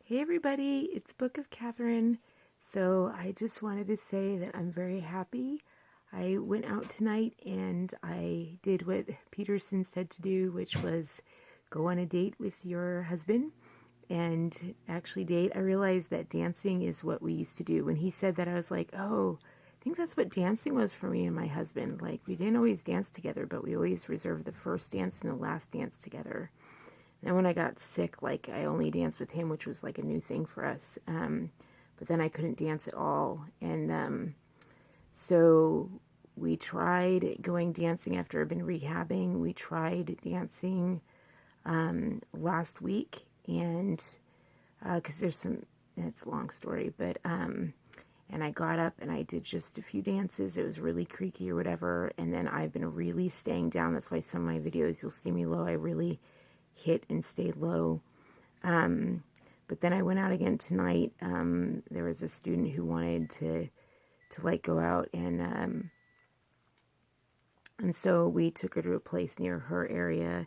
Hey everybody, it's Book of Katherine. So I just wanted to say that I'm very happy. I went out tonight and I did what Peterson said to do, which was go on a date with your husband and actually date. I realized that dancing is what we used to do. When he said that, I was like, oh, I think that's what dancing was for me and my husband. Like, we didn't always dance together, but we always reserved the first dance and the last dance together. And when I got sick, like I only danced with him, which was like a new thing for us. But then I couldn't dance at all. And so we tried going dancing after I've been rehabbing. We tried dancing last week. And because it's a long story, but and I got up and I did just a few dances. It was really creaky or whatever. And then I've been really staying down. That's why some of my videos, you'll see me low. I really hit and stayed low. But then I went out again tonight. There was a student who wanted to like go out and so we took her to a place near her area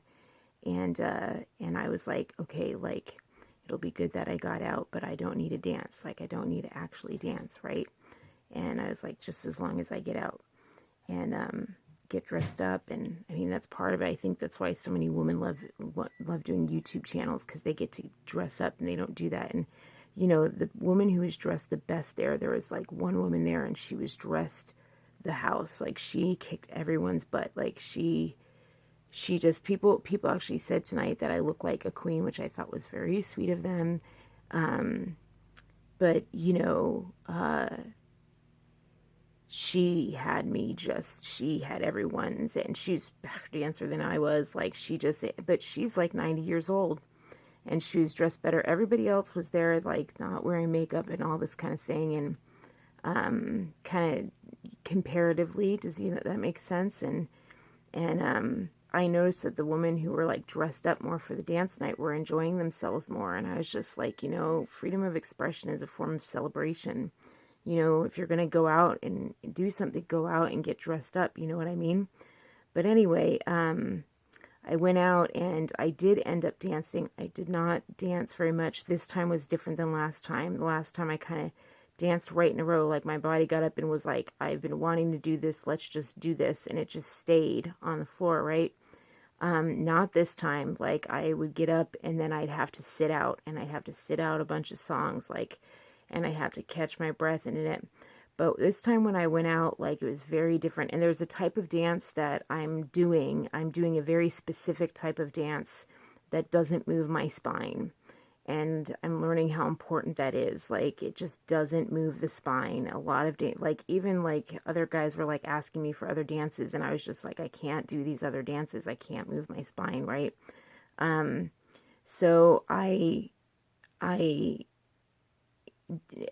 and I was like, okay, like it'll be good that I got out, but I don't need to dance. Like I don't need to actually dance, right? And I was like, just as long as I get out and get dressed up. And I mean, that's part of it. I think that's why so many women love doing YouTube channels, because they get to dress up and they don't do that. And you know, the woman who was dressed the best there was like one woman there and she was dressed the house. Like she kicked everyone's butt. Like she just, people actually said tonight that I look like a queen, which I thought was very sweet of them. But you know, she had everyone's, and she's a better dancer than I was. Like but she's like 90 years old and she was dressed better. Everybody else was there, like not wearing makeup and all this kind of thing. And kind of comparatively, does that make sense? And I noticed that the women who were like dressed up more for the dance night were enjoying themselves more. And I was just like, you know, freedom of expression is a form of celebration. You know, if you're going to go out and do something, go out and get dressed up. You know what I mean? But anyway, I went out and I did end up dancing. I did not dance very much. This time was different than last time. The last time I kind of danced right in a row. Like my body got up and was like, I've been wanting to do this. Let's just do this. And it just stayed on the floor, right? Not this time. Like I would get up and then I'd have to sit out, and I'd have to sit out a bunch of songs, like, and I have to catch my breath in it. But this time when I went out, like it was very different. And there's a type of dance that I'm doing. I'm doing a very specific type of dance that doesn't move my spine. And I'm learning how important that is. Like it just doesn't move the spine. A lot of like even like other guys were like asking me for other dances, and I was just like, I can't do these other dances. I can't move my spine, right? So I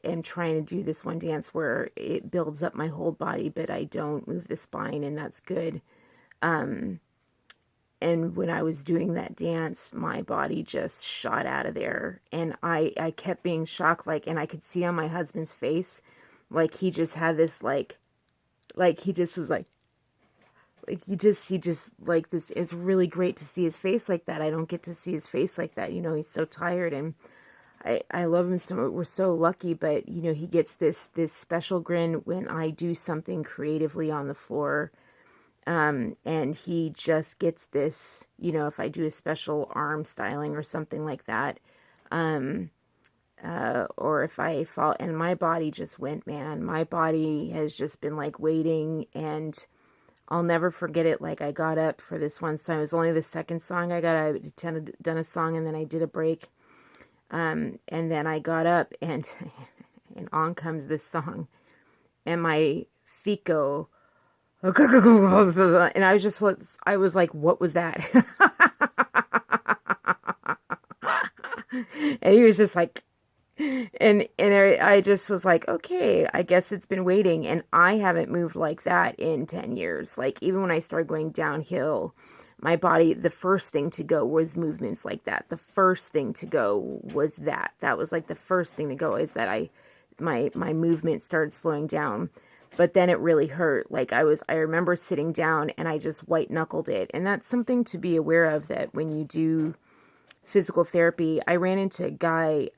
am trying to do this one dance where it builds up my whole body, but I don't move the spine, and that's good. And when I was doing that dance, my body just shot out of there. And I kept being shocked, like, and I could see on my husband's face, like, he just had this, like he just was he just, like, this, it's really great to see his face like that. I don't get to see his face like that. You know, he's so tired, and I love him so much. We're so lucky, but, you know, he gets this special grin when I do something creatively on the floor. And he just gets this, you know, if I do a special arm styling or something like that, or if I fall, and my body just went, man, my body has just been like waiting, and I'll never forget it. Like I got up for this one song. It was only the second song I done a song, and then I did a break. And then I got up and, and on comes this song, and my feet go, and I was like, what was that? And he was just like, and I just was like, okay, I guess it's been waiting. And I haven't moved like that in 10 years. Like even when I started going downhill, my body, the first thing to go was movements like that. The first thing to go was that. That was like the first thing to go, is that my movement started slowing down. But then it really hurt. Like I remember sitting down and I just white knuckled it. And that's something to be aware of, that when you do physical therapy. I ran into a guy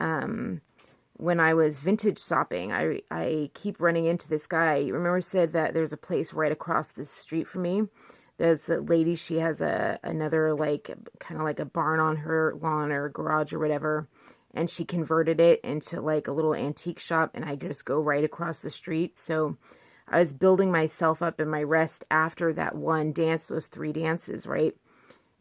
when I was vintage shopping. I keep running into this guy. Remember I said that there's a place right across the street from me. There's a lady, she has another like kind of like a barn on her lawn or garage or whatever, and she converted it into like a little antique shop, and I just go right across the street. So I was building myself up in my rest after that one dance, those 3 dances, right?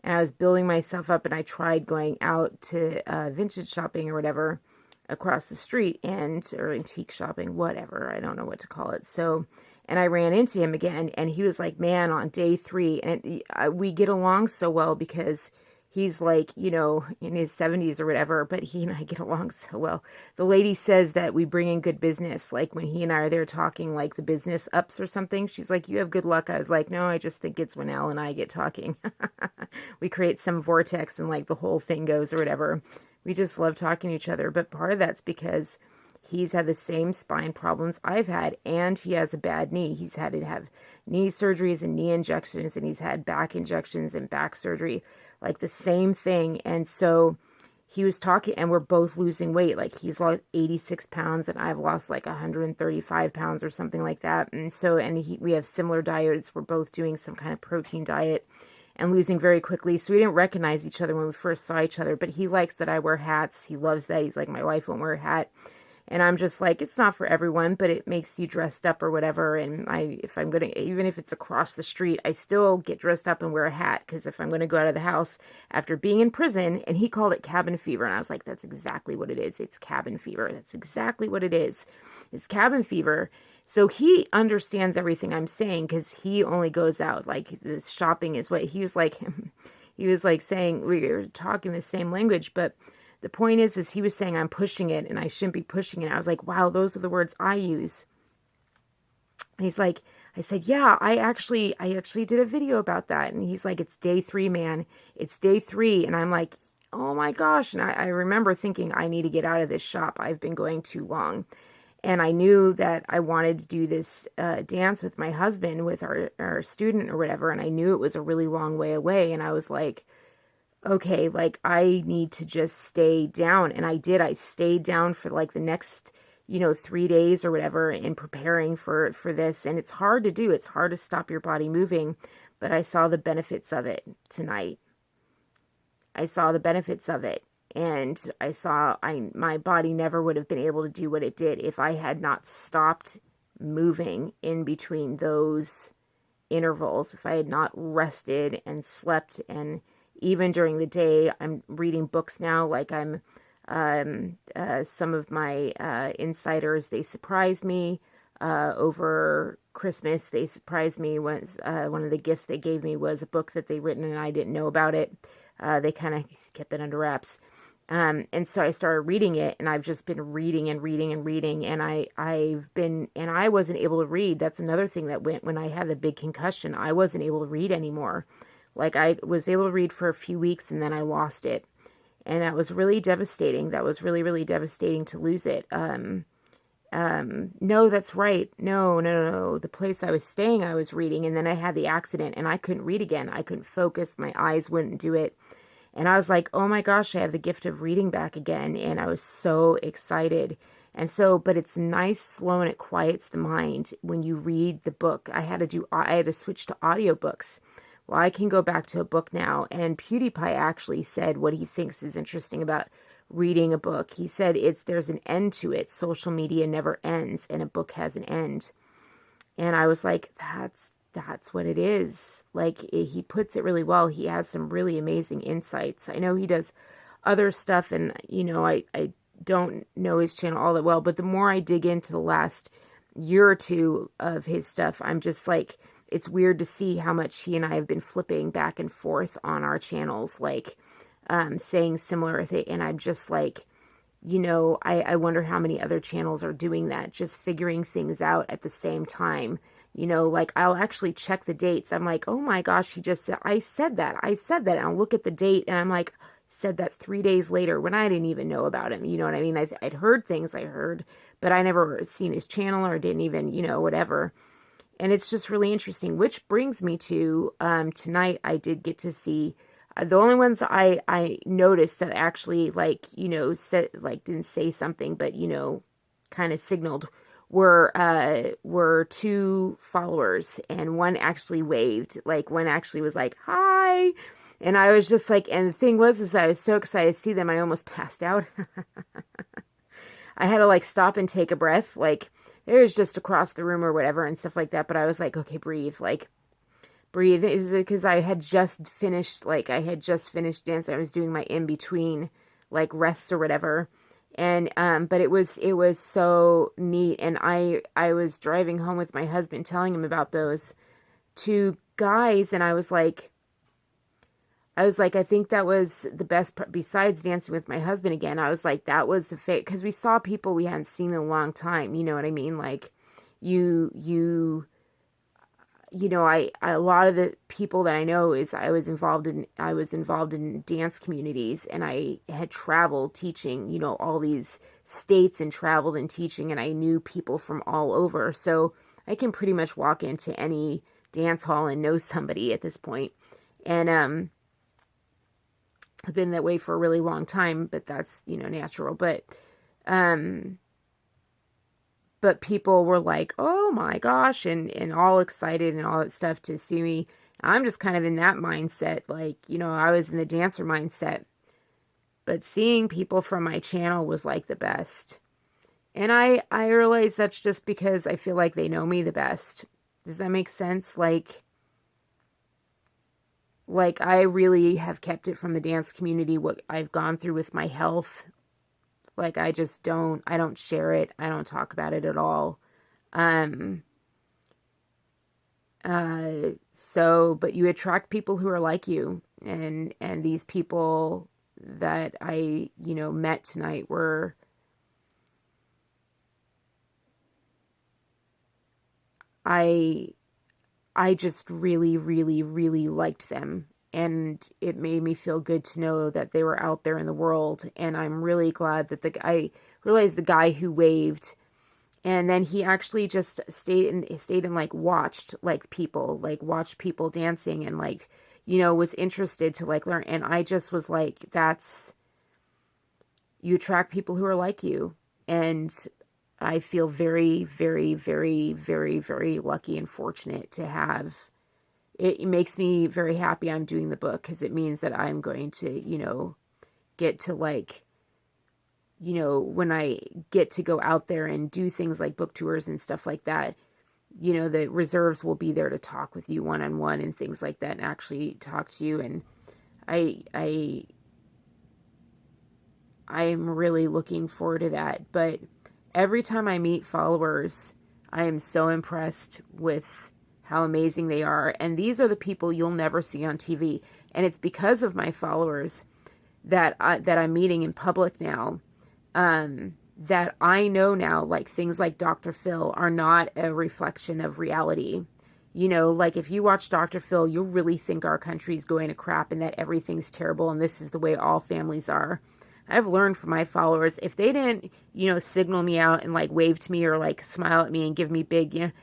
And I was building myself up, and I tried going out to vintage shopping or whatever across the street, or antique shopping, whatever. I don't know what to call it. So, and I ran into him again, and he was like, man, on day 3, and we get along so well because he's like, in his 70s or whatever, but he and I get along so well. The lady says that we bring in good business. Like when he and I are there talking, like the business ups or something, she's like, you have good luck. I was like, no, I just think it's when Al and I get talking. We create some vortex and like the whole thing goes or whatever. We just love talking to each other. But part of that's because he's had the same spine problems I've had, and he has a bad knee. He's had to have knee surgeries and knee injections, and he's had back injections and back surgery, like the same thing. And so he was talking, and we're both losing weight. Like he's lost 86 pounds, and I've lost like 135 pounds or something like that. And so, we have similar diets. We're both doing some kind of protein diet and losing very quickly. So we didn't recognize each other when we first saw each other, but he likes that I wear hats. He loves that. He's like, my wife won't wear a hat. And I'm just like, it's not for everyone, but it makes you dressed up or whatever. And even if it's across the street, I still get dressed up and wear a hat. Because if I'm going to go out of the house after being in prison, and he called it cabin fever. And I was like, that's exactly what it is. It's cabin fever. That's exactly what it is. It's cabin fever. So he understands everything I'm saying because he only goes out. Like the shopping is what he was like. He was like saying, we were talking the same language, but the point is he was saying I'm pushing it and I shouldn't be pushing it. I was like, wow, those are the words I use. And he's like, I said, yeah, I actually did a video about that. And he's like, it's day 3, man. It's day 3. And I'm like, oh my gosh. And I remember thinking, I need to get out of this shop. I've been going too long. And I knew that I wanted to do this dance with my husband, with our student or whatever. And I knew it was a really long way away. And I was like, okay, like I need to just stay down. And I did. I stayed down for like the next, 3 days or whatever in preparing for this. And it's hard to do. It's hard to stop your body moving. But I saw the benefits of it tonight. I saw the benefits of it. And my body never would have been able to do what it did if I had not stopped moving in between those intervals, if I had not rested and slept. And even during the day, I'm reading books now, like I'm, some of my insiders, they surprised me over Christmas. They surprised me when one of the gifts they gave me was a book that they'd written and I didn't know about it. They kind of kept it under wraps. And so I started reading it, and I've just been reading and reading and reading. And I wasn't able to read. That's another thing that went when I had the big concussion. I wasn't able to read anymore. Like I was able to read for a few weeks and then I lost it. And that was really devastating. That was really, really devastating to lose it. No, that's right. No. The place I was staying, I was reading, and then I had the accident and I couldn't read again. I couldn't focus. My eyes wouldn't do it. And I was like, oh my gosh, I have the gift of reading back again. And I was so excited. And so, but it's nice, slow, and it quiets the mind when you read the book. I had to switch to audiobooks. Well, I can go back to a book now. And PewDiePie actually said what he thinks is interesting about reading a book. He said there's an end to it. Social media never ends, and a book has an end. And I was like, that's what it is. Like, he puts it really well. He has some really amazing insights. I know he does other stuff, and, I don't know his channel all that well, but the more I dig into the last year or two of his stuff, I'm just like, it's weird to see how much he and I have been flipping back and forth on our channels, like, saying similar things. And I'm just like, I wonder how many other channels are doing that, just figuring things out at the same time. Like I'll actually check the dates. I'm like, oh my gosh, he just said, I said that. And I'll look at the date and I'm like, said that 3 days later when I didn't even know about him. You know what I mean? I'd heard things but I never seen his channel or didn't even, whatever. And it's just really interesting, which brings me to, tonight I did get to see The only ones I noticed that actually like, said like didn't say something, but kind of signaled were two followers, and one actually waved, like one actually was like, "Hi." And I was just like, and the thing was is that I was so excited to see them, I almost passed out. I had to like stop and take a breath. Like it was just across the room or whatever and stuff like that. But I was like, okay, breathe, like breathe. It was because I had just finished dancing. I was doing my in between like rests or whatever. And but it was so neat. And I was driving home with my husband telling him about those two guys, and I was like, I think that was the best part, besides dancing with my husband again. I was like, that was the fate, because we saw people we hadn't seen in a long time. You know what I mean? Like, you, you, a lot of the people that I know is I was involved in dance communities, and I had traveled teaching, all these states, and traveled and teaching, and I knew people from all over. So I can pretty much walk into any dance hall and know somebody at this point. And, I've been that way for a really long time, but that's, natural. Um, but people were like, "Oh my gosh," and all excited and all that stuff to see me. I'm just kind of in that mindset. Like, I was in the dancer mindset, but seeing people from my channel was like the best. And I realize that's just because I feel like they know me the best. Does that make sense? Like I really have kept it from the dance community, what I've gone through with my health. Like I don't share it. I don't talk about it at all. Um, but you attract people who are like you, and these people that I, met tonight were, I I just really, really, really liked them. And it made me feel good to know that they were out there in the world. And I'm really glad that I realized the guy who waved, and then he actually just stayed and like watched people dancing, and like, was interested to like learn. And I just was like, you attract people who are like you. And I feel very, very, very, very, very lucky and fortunate to have it. It makes me very happy I'm doing the book, because it means that I'm going to, get to like, when I get to go out there and do things like book tours and stuff like that, the reserves will be there to talk with you one on one and things like that, and actually talk to you. And I, I, I'm really looking forward to that. But every time I meet followers, I am so impressed with how amazing they are. And these are the people you'll never see on TV. And it's because of my followers that I'm meeting in public now, that I know now, like things like Dr. Phil are not a reflection of reality. Like if you watch Dr. Phil, you'll really think our country's going to crap and that everything's terrible and this is the way all families are. I've learned from my followers, if they didn't, signal me out and like wave to me or like smile at me and give me big,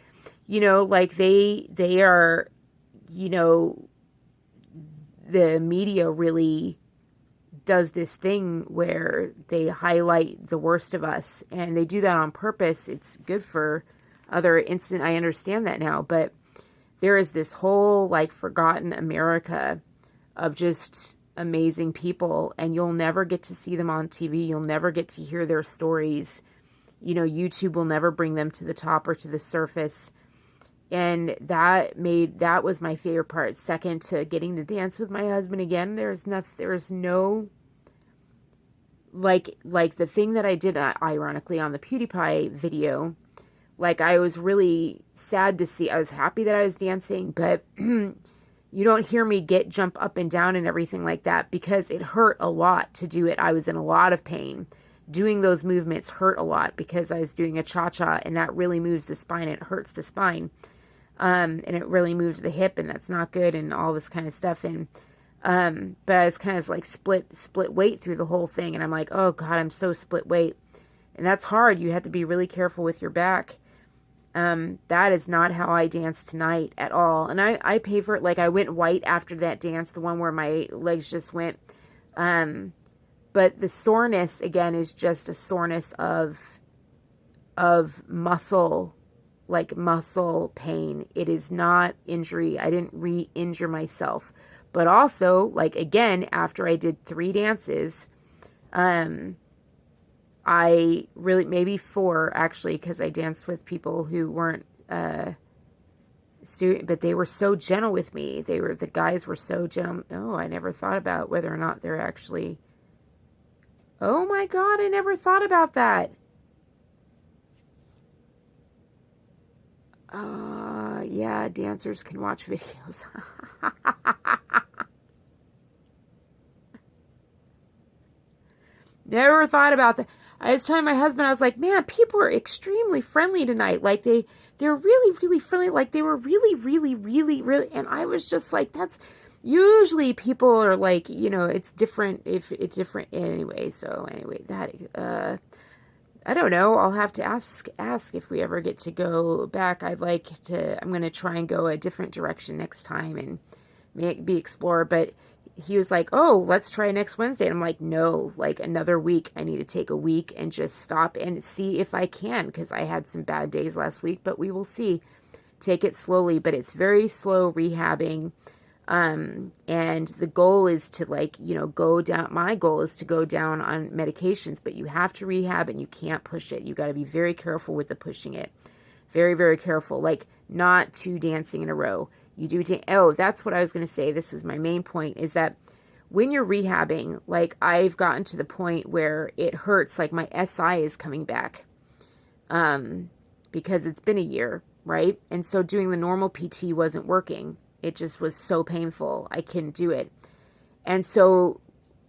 like they are, the media really does this thing where they highlight the worst of us, and they do that on purpose. It's good for other instant. I understand that now, but there is this whole like forgotten America of just amazing people, and you'll never get to see them on TV. You'll never get to hear their stories. YouTube will never bring them to the top or to the surface. And that was my favorite part. Second to getting to dance with my husband again. There's no like the thing that I did, ironically, on the PewDiePie video. Like, I was really sad to see. I was happy that I was dancing, but you don't hear me jump up and down and everything like that, because it hurt a lot to do it. I was in a lot of pain. Doing those movements hurt a lot because I was doing a cha-cha, and that really moves the spine. It hurts the spine. And it really moves the hip, and that's not good, and all this kind of stuff. And but I was kind of like split weight through the whole thing, and I'm like, oh God, I'm so split weight. And that's hard. You have to be really careful with your back. That is not how I dance tonight at all. And I pay for it. Like, I went white after that dance, the one where my legs just went. But the soreness, again, is just a soreness of muscle, like muscle pain. It is not injury. I didn't re-injure myself. But also, like, again, after I did 3 dances, I really, maybe 4 actually, because I danced with people who weren't student, but they were so gentle with me. The guys were so gentle. Oh, I never thought about whether or not they're actually, oh my God, I never thought about that. Yeah, dancers can watch videos. Never thought about that. I was telling my husband, I was like, man, people are extremely friendly tonight. Like they're really, really friendly. Like they were really, really, really, really. And I was just like, that's usually people are like, it's different if it's different anyway. So anyway, that, I don't know. I'll have to ask if we ever get to go back. I'm going to try and go a different direction next time and be explore. But he was like, oh, let's try next Wednesday. And I'm like, no, like another week. I need to take a week and just stop and see if I can, because I had some bad days last week, but we will see. Take it slowly, but it's very slow rehabbing. And the goal is to go down. My goal is to go down on medications, but you have to rehab and you can't push it. You got to be very careful with the pushing it. Very, very careful. Like not 2 dancing in a row. You do, that's what I was going to say. This is my main point, is that when you're rehabbing, like I've gotten to the point where it hurts, like my SI is coming back, because it's been a year, right? And so doing the normal PT wasn't working. It just was so painful. I couldn't do it. And so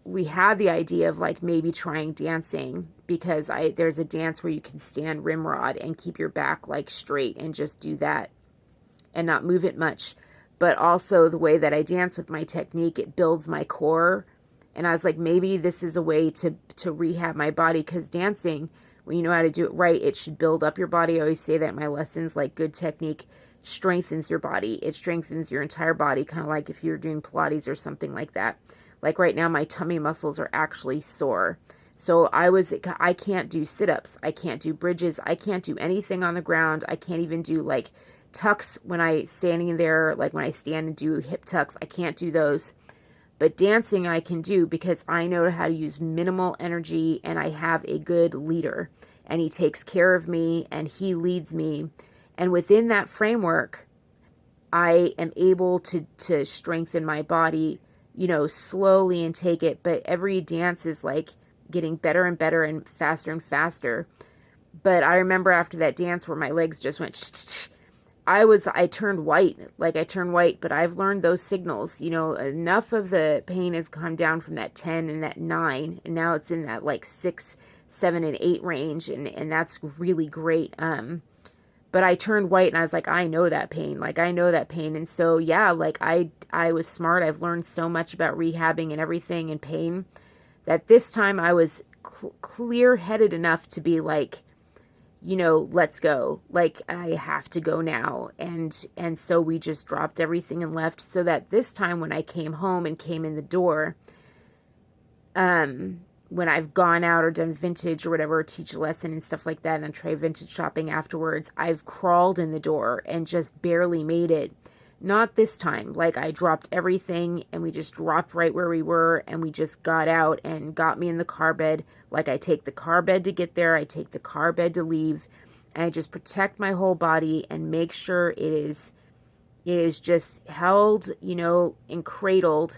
we had the idea of like maybe trying dancing, because there's a dance where you can stand rimrod and keep your back like straight and just do that and not move it much. But also the way that I dance with my technique, it builds my core. And I was like, maybe this is a way to rehab my body, because dancing, when you know how to do it right, it should build up your body. I always say that in my lessons, like good technique strengthens your body. It strengthens your entire body, kind of like if you're doing Pilates or something like that. Like right now, my tummy muscles are actually sore. So I can't do sit-ups. I can't do bridges. I can't do anything on the ground. I can't even do like tucks when I standing there, like when I stand and do hip tucks. I can't do those. But dancing I can do, because I know how to use minimal energy, and I have a good leader, and he takes care of me and he leads me. And within that framework, I am able to strengthen my body, slowly and take it. But every dance is like getting better and better and faster. But I remember after that dance where my legs just went, I turned white, but I've learned those signals, enough of the pain has come down from that 10 and that 9, and now it's in that like 6, 7, and 8 range, and that's really great. But I turned white and I was like, I know that pain. And so, yeah, like I was smart. I've learned so much about rehabbing and everything and pain, that this time I was clear-headed enough to be like, let's go. Like, I have to go now. And so we just dropped everything and left, so that this time when I came home and came in the door, when I've gone out or done vintage or whatever, teach a lesson and stuff like that, and try vintage shopping afterwards, I've crawled in the door and just barely made it. Not this time. Like, I dropped everything and we just dropped right where we were, and we just got out and got me in the car bed. Like, I take the car bed to get there, I take the car bed to leave, and I just protect my whole body and make sure it is just held, and cradled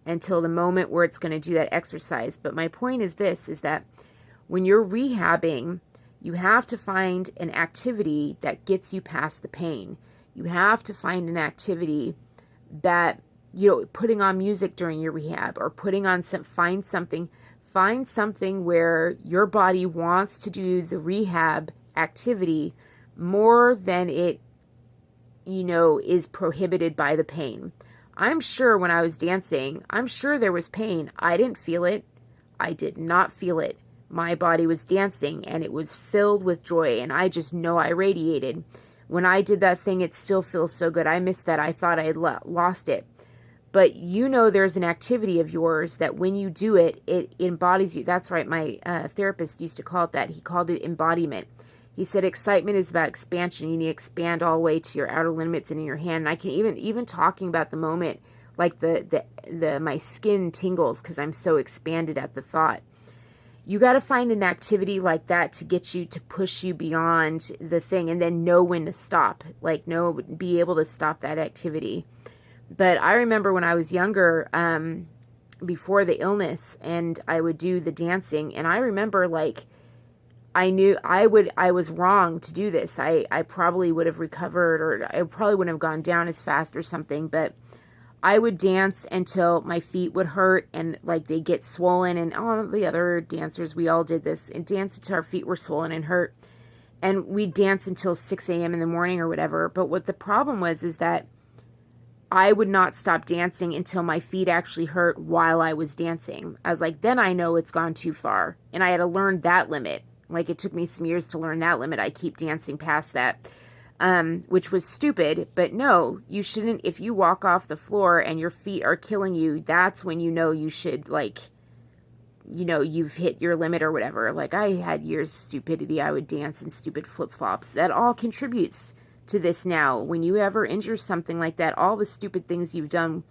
until the moment where it's going to do that exercise. But my point is this, is that when you're rehabbing, you have to find an activity that gets you past the pain. You have to find an activity that, putting on music during your rehab, or find something where your body wants to do the rehab activity more than it, is prohibited by the pain. I'm sure when I was dancing, I'm sure there was pain. I didn't feel it. I did not feel it. My body was dancing and it was filled with joy, and I just know I radiated. when I did that thing, it still feels so good. I missed that. I thought I had lost it. But you know there's an activity of yours that when you do it, it embodies you. That's right. My therapist used to call it that. He called it embodiment. He said excitement is about expansion. You need to expand all the way to your outer limits and in your hand. And I can even talking about the moment, like my skin tingles because I'm so expanded at the thought. You got to find an activity like that to get you, to push you beyond the thing, and then know when to stop. Like be able to stop that activity. But I remember when I was younger, before the illness, and I would do the dancing, and I remember like I knew I was wrong to do this. I probably would have recovered, or I probably wouldn't have gone down as fast or something, but I would dance until my feet would hurt and like they get swollen, and all the other dancers, we all did this, and dance until our feet were swollen and hurt. And we'd dance until 6 a.m. in the morning or whatever. But what the problem was is that I would not stop dancing until my feet actually hurt while I was dancing. I was like, then I know it's gone too far. And I had to learn that limit. Like, it took me some years to learn that limit. I keep dancing past that, which was stupid. But no, you shouldn't. If you walk off the floor and your feet are killing you, that's when you know you should, like, you know, you've hit your limit or whatever. Like, I had years of stupidity. I would dance in stupid flip-flops. That all contributes to this now. When you ever injure something like that, all the stupid things you've done,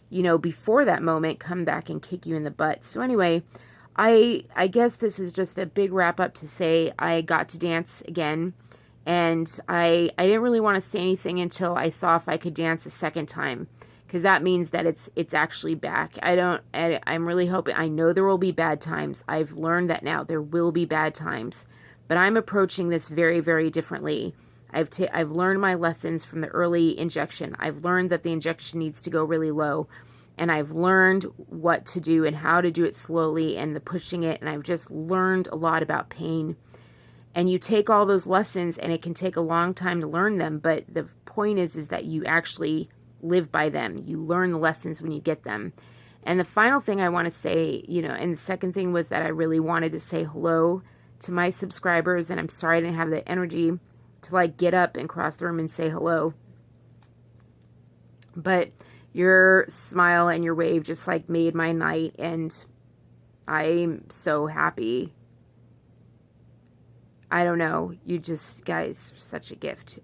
you know, before that moment come back and kick you in the butt. So anyway, I guess this is just a big wrap up to say I got to dance again, and I didn't really want to say anything until I saw if I could dance a second time, because that means that it's actually back. I'm really hoping. I know there will be bad times. I've learned that now. There will be bad times, but I'm approaching this very, very differently. I've learned my lessons from the early injection. I've learned that the injection needs to go really low, and I've learned what to do and how to do it slowly and the pushing it, and I've just learned a lot about pain. And you take all those lessons, and it can take a long time to learn them, but the point is that you actually live by them. You learn the lessons when you get them. And the final thing I want to say, you know, and the second thing was that I really wanted to say hello to my subscribers, and I'm sorry I didn't have the energy to like get up and cross the room and say hello. But your smile and your wave just like made my night, and I'm so happy. I don't know. You just, guys, are such a gift.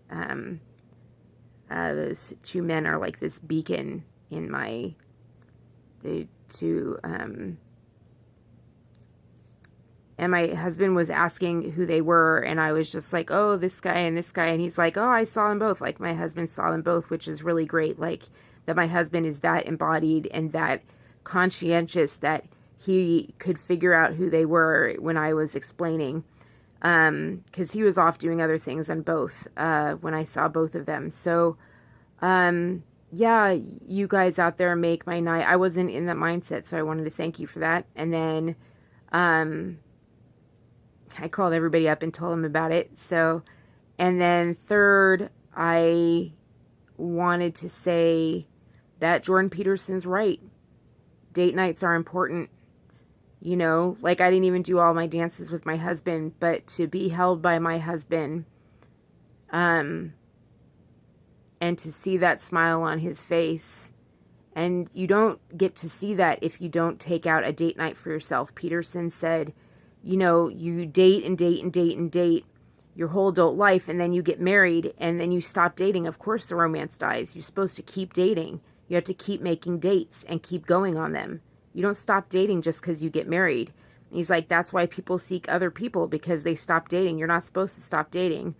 Those two men are like this beacon in my, and my husband was asking who they were, and I was just like, oh, this guy and this guy. And he's like, oh, I saw them both. Like, my husband saw them both, which is really great. Like, that my husband is that embodied and that conscientious that he could figure out who they were when I was explaining. Because he was off doing other things on both, when I saw both of them. So, yeah, you guys out there make my night. I wasn't in that mindset, so I wanted to thank you for that. And then, I called everybody up and told them about it. So, and then third, I wanted to say that Jordan Peterson's right. Date nights are important. You know, like, I didn't even do all my dances with my husband, but to be held by my husband, and to see that smile on his face, and you don't get to see that if you don't take out a date night for yourself. Peterson said, you know, you date and date and date and date your whole adult life, and then you get married, and then you stop dating. Of course the romance dies. You're supposed to keep dating. You have to keep making dates and keep going on them. You don't stop dating just because you get married. And he's like, that's why people seek other people, because they stop dating. You're not supposed to stop dating.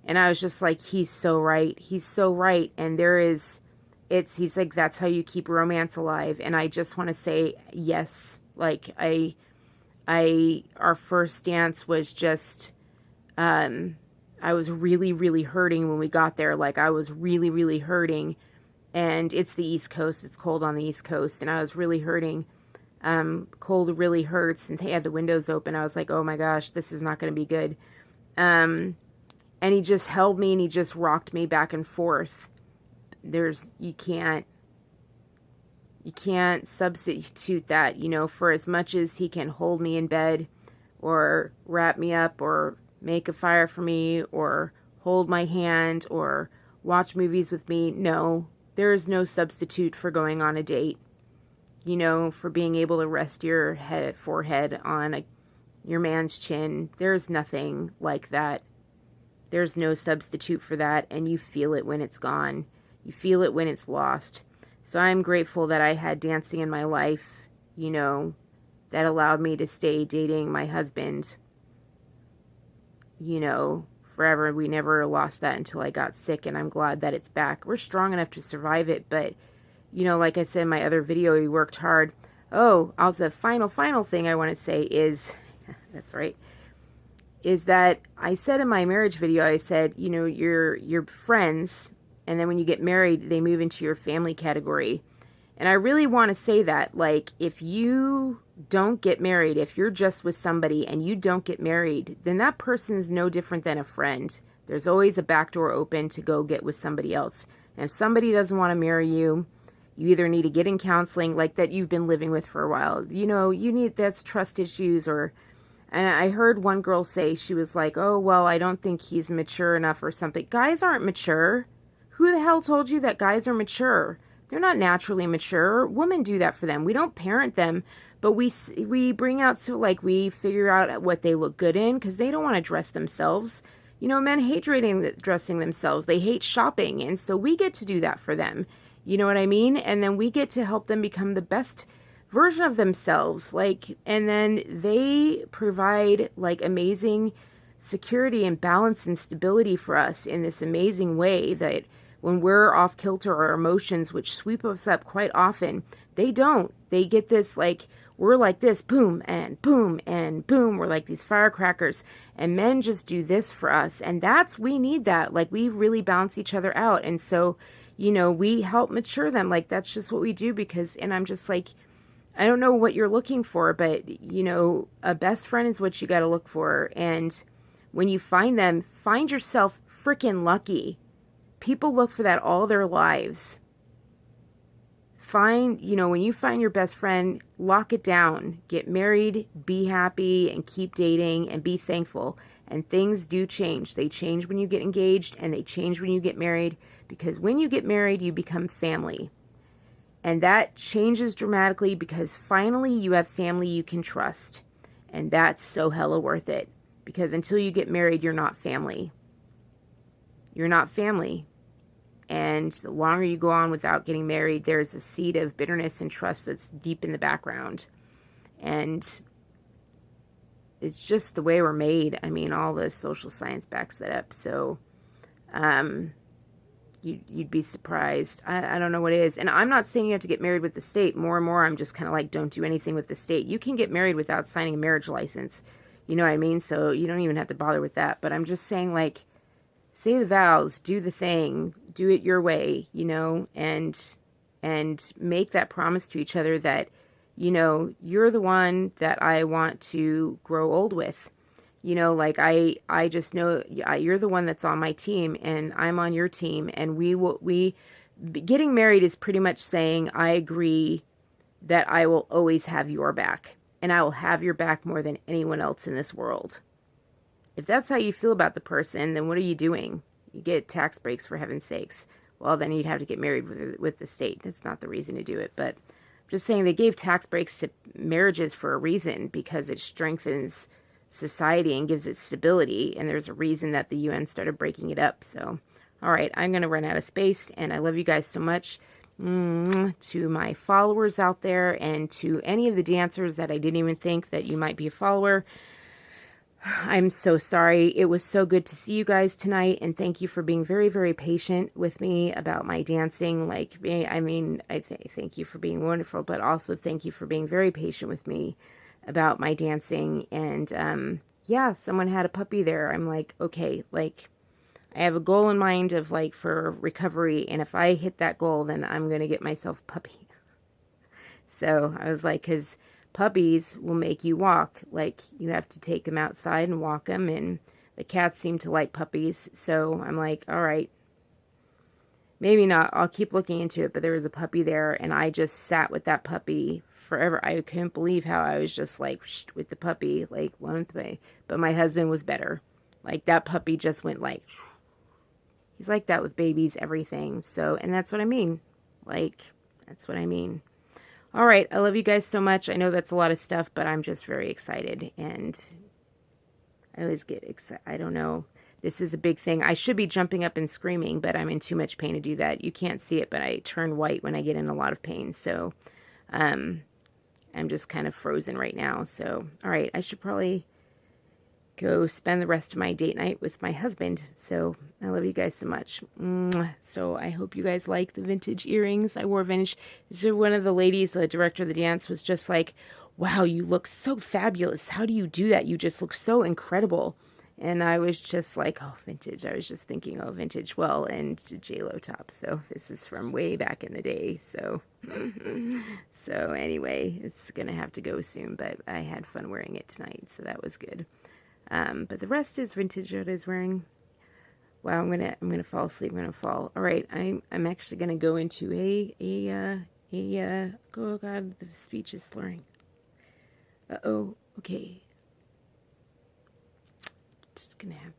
And I was just like, he's so right. He's so right. And he's like, that's how you keep romance alive. And I just want to say, yes, like, our first dance was just, I was really, really hurting when we got there. Like, I was really, really hurting, and it's the East Coast. It's cold on the East Coast, and I was really hurting. Cold really hurts, and they had the windows open. I was like, oh my gosh, this is not going to be good. And he just held me, and he just rocked me back and forth. You can't substitute that, you know, for as much as he can hold me in bed or wrap me up or make a fire for me or hold my hand or watch movies with me. No, there is no substitute for going on a date. You know, for being able to rest your forehead on your man's chin. There's nothing like that. There's no substitute for that, and you feel it when it's gone. You feel it when it's lost. So I'm grateful that I had dancing in my life, you know, that allowed me to stay dating my husband, you know, forever. We never lost that until I got sick, and I'm glad that it's back. We're strong enough to survive it, but, you know, like I said in my other video, we worked hard. Oh, also, final thing I want to say is, that's right, is that I said in my marriage video, I said, you know, you're friends, and then when you get married, they move into your family category. And I really want to say that, like, if you don't get married, if you're just with somebody and you don't get married, then that person's no different than a friend. There's always a back door open to go get with somebody else. And if somebody doesn't want to marry you, you either need to get in counseling, like that you've been living with for a while. You know, that's trust issues. And I heard one girl say, she was like, oh, well, I don't think he's mature enough or something. Guys aren't mature. Who the hell told you that guys are mature? They're not naturally mature. Women do that for them. We don't parent them, but we bring out, so like we figure out what they look good in because they don't want to dress themselves. You know, men hate dressing themselves. They hate shopping. And so we get to do that for them. You know what I mean? And then we get to help them become the best version of themselves. Like, and then they provide like amazing security and balance and stability for us in this amazing way that when we're off kilter, our emotions, which sweep us up quite often, they don't. They get this, like, we're like this, boom, and boom, and boom. We're like these firecrackers. And men just do this for us. And we need that. Like, we really balance each other out. And so, you know, we help mature them. Like, that's just what we do and I'm just like, I don't know what you're looking for, but, you know, a best friend is what you got to look for. And when you find them, find yourself freaking lucky. People look for that all their lives. When you find your best friend, lock it down. Get married, be happy, and keep dating, and be thankful. And things do change. They change when you get engaged, and they change when you get married. Because when you get married, you become family. And that changes dramatically because finally you have family you can trust. And that's so hella worth it. Because until you get married, you're not family. You're not family. And the longer you go on without getting married, there's a seed of bitterness and trust that's deep in the background. And it's just the way we're made. I mean, all the social science backs that up. So you'd be surprised. I don't know what it is. And I'm not saying you have to get married with the state. More and more, I'm just kind of like, don't do anything with the state. You can get married without signing a marriage license. You know what I mean? So you don't even have to bother with that. But I'm just saying, like, say the vows, do the thing, do it your way, you know, and make that promise to each other that, you know, you're the one that I want to grow old with. You know, like I just know you're the one that's on my team and I'm on your team. And getting married is pretty much saying, I agree that I will always have your back and I will have your back more than anyone else in this world. If that's how you feel about the person, then what are you doing? You get tax breaks, for heaven's sakes. Well, then you'd have to get married with the state. That's not the reason to do it. But I'm just saying they gave tax breaks to marriages for a reason, because it strengthens society and gives it stability. And there's a reason that the UN started breaking it up. So, all right, I'm going to run out of space. And I love you guys so much. To my followers out there and to any of the dancers that I didn't even think that you might be a follower, I'm so sorry. It was so good to see you guys tonight, and thank you for being very, very patient with me about my dancing. Like, I mean, thank you for being wonderful, but also thank you for being very patient with me about my dancing. And yeah, someone had a puppy there. I'm like, okay, like, I have a goal in mind of like for recovery, and if I hit that goal, then I'm gonna get myself a puppy. So I was like, because puppies will make you walk. Like, you have to take them outside and walk them, and the cats seem to like puppies. So I'm like, all right, maybe not. I'll keep looking into it. But there was a puppy there, and I just sat with that puppy forever. I couldn't believe how I was just like with the puppy, like one way. But my husband was better. Like, that puppy just went like, He's like that with babies, everything. So, and that's what I mean. Like, that's what I mean. All right. I love you guys so much. I know that's a lot of stuff, but I'm just very excited. And I always get excited. I don't know. This is a big thing. I should be jumping up and screaming, but I'm in too much pain to do that. You can't see it, but I turn white when I get in a lot of pain. So, I'm just kind of frozen right now. So, all right. I should probably go spend the rest of my date night with my husband. So I love you guys so much. Mwah. So I hope you guys like the vintage earrings. I wore vintage. So one of the ladies, the director of the dance, was just like, wow, you look so fabulous. How do you do that? You just look so incredible. And I was just like, oh, vintage. I was just thinking, oh, vintage. Well, and J-Lo top. So this is from way back in the day. So, so anyway, it's going to have to go soon. But I had fun wearing it tonight. So that was good. But the rest is vintage that is wearing. Wow, I'm gonna fall asleep. I'm gonna fall. All right, I'm actually gonna go into oh God, the speech is slurring. Uh-oh. Okay. Just gonna have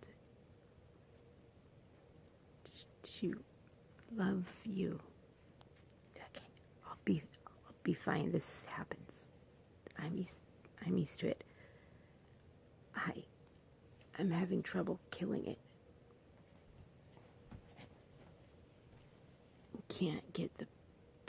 to love you. Okay, I'll be fine. This happens. I'm used to it. I'm having trouble killing it. Can't get the